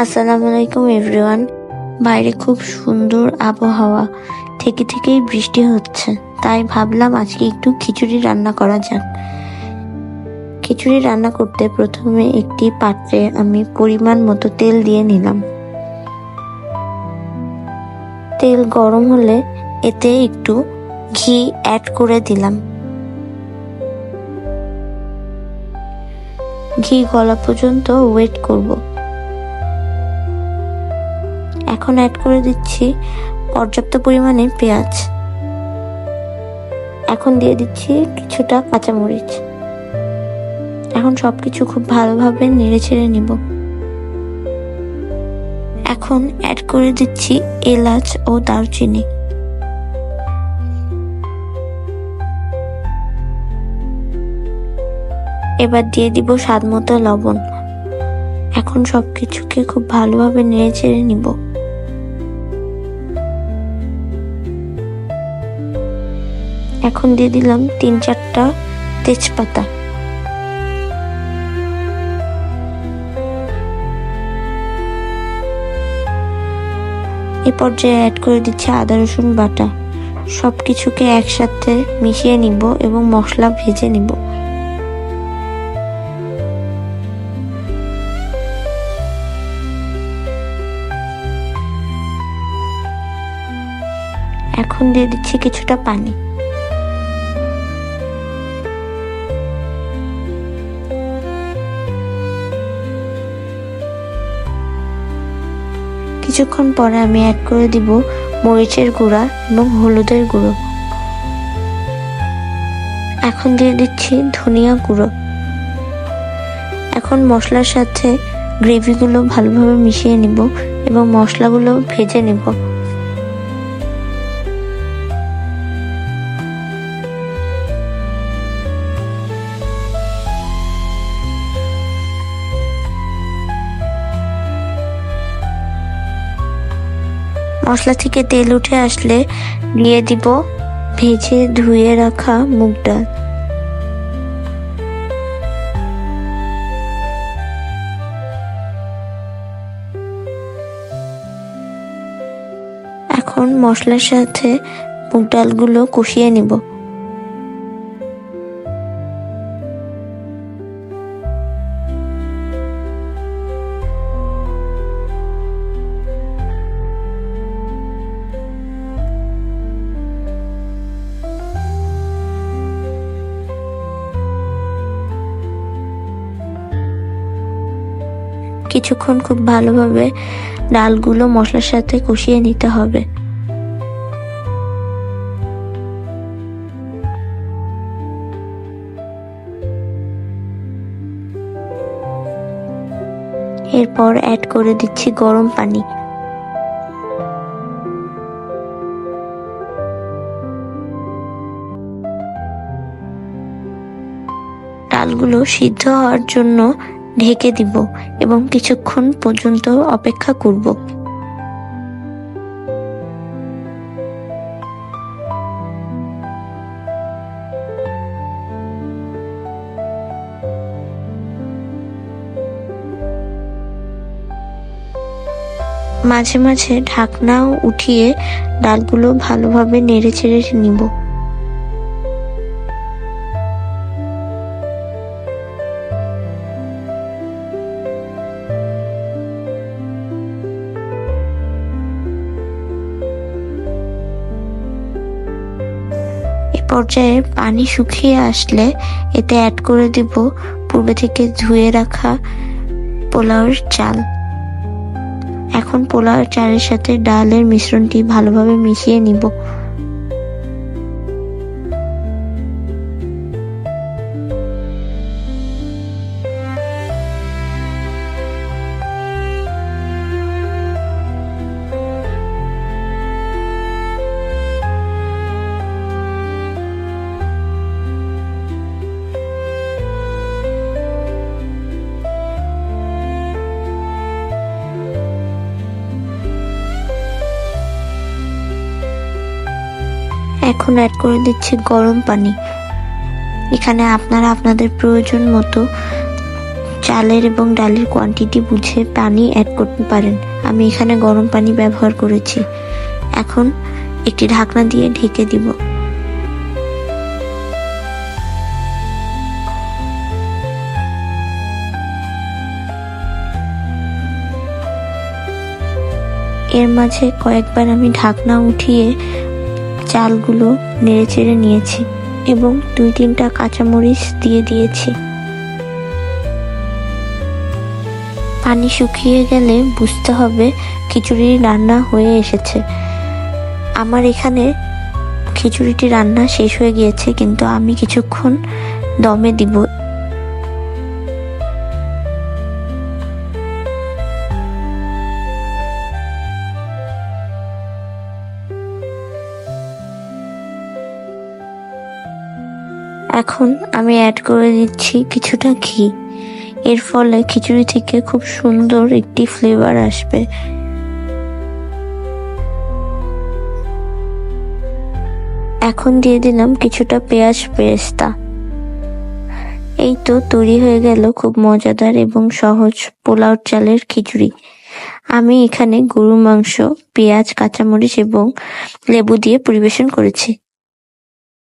আসসালামু আলাইকুম এভরিওয়ান। বাইরে খুব সুন্দর আবহাওয়া, থেকেই বৃষ্টি হচ্ছে, তাই ভাবলাম আজকে একটু খিচুড়ি রান্না করা যাক। খিচুড়ি রান্না করতে প্রথমে একটি পাত্রে আমি পরিমাণ মতো তেল দিয়ে নিলাম। তেল গরম হলে এতে একটু ঘি অ্যাড করে দিলাম। ঘি গলা পর্যন্ত ওয়েট করব। এখন অ্যাড করে দিচ্ছি পর্যাপ্ত পরিমাণে পেঁয়াজ। এখন দিয়ে দিচ্ছি কিছুটা কাঁচামরিচ। এখন সবকিছু খুব ভালোভাবে নেড়ে ছেড়ে নিব। এখন অ্যাড করে দিচ্ছি এলাচ ও দারচিনি। এবার দিয়ে দিব স্বাদ মতো লবণ। এখন সবকিছুকে খুব ভালোভাবে নেড়ে ছেড়ে নিব। এখন দিয়ে দিলাম 3-4টা তেজপাতা। এই পর্যায়ে অ্যাড করে দিচ্ছি আদা রসুন বাটা। সবকিছুকে একসাথে মিশিয়ে নিব এবং মশলা ভেজে নিব। এখন দিয়ে দিচ্ছি কিছুটা পানি। কিছুক্ষণ পরে আমি অ্যাড করে দিব মরিচের গুঁড়া এবং হলুদের গুঁড়ো। এখন দিয়ে দিচ্ছি ধনিয়া গুঁড়ো। এখন মশলার সাথে গ্রেভিগুলো ভালোভাবে মিশিয়ে নিব এবং মশলাগুলো ভেজে নিব। মশলা থেকে তেল উঠে আসলে দিয়ে দিব ভেজে ধুয়ে রাখা মুগ ডাল। এখন মশলার সাথে মুগ ডালগুলো কষিয়ে নিব। কিছুক্ষণ খুব ভালোভাবে ডালগুলো মশলার সাথে কষিয়ে নিতে হবে। এরপর অ্যাড করে দিচ্ছি গরম পানি। ডালগুলো সিদ্ধ হওয়ার জন্য ঢেকে দিব এবং কিছুক্ষণ পর্যন্ত অপেক্ষা করব। মাঝে মাঝে ঢাকনাও উঠিয়ে ডালগুলো ভালোভাবে নেড়ে চেড়ে নিব। পর্যায়ে পানি শুকিয়ে আসলে এতে অ্যাড করে দিব পূর্বে থেকে ধুয়ে রাখা পোলাওয়ের চাল। এখন পোলাওয়ের চালের সাথে ডালের মিশ্রণটি ভালোভাবে মিশিয়ে নিব। এখন অ্যাড করে দিচ্ছি গরম পানি। এখানে আপনারা আপনাদের প্রয়োজন মতো চালের এবং ডালের কোয়ান্টিটি বুঝে পানি অ্যাড করতে পারেন। আমি এখানে গরম পানি ব্যবহার করেছি। এখন একটি ঢাকনা দিয়ে ঢেকে দিব। এর মাঝে কয়েকবার আমি ঢাকনা উঠিয়ে চালগুলো নেড়েচেড়ে নিয়েছি এবং 2-3টা কাঁচামরিচ দিয়ে দিয়েছি। পানি শুকিয়ে গেলে বুঝতে হবে খিচুড়ি রান্না হয়ে এসেছে। আমার এখানে খিচুড়িটি রান্না শেষ হয়ে গিয়েছে, কিন্তু আমি কিছুক্ষণ দমে দিব। এখন আমি অ্যাড করে দিচ্ছি কিছুটা ঘি। এর ফলে খিচুড়ি থেকে খুব সুন্দর একটি ফ্লেভার আসবে। এখন দিয়ে দিলাম কিছুটা পেঁয়াজ বেরেস্তা। এই তো তৈরি হয়ে গেল খুব মজাদার এবং সহজ পোলাও চালের খিচুড়ি। আমি এখানে গরুর মাংস, পেঁয়াজ, কাঁচামরিচ এবং লেবু দিয়ে পরিবেশন করেছি।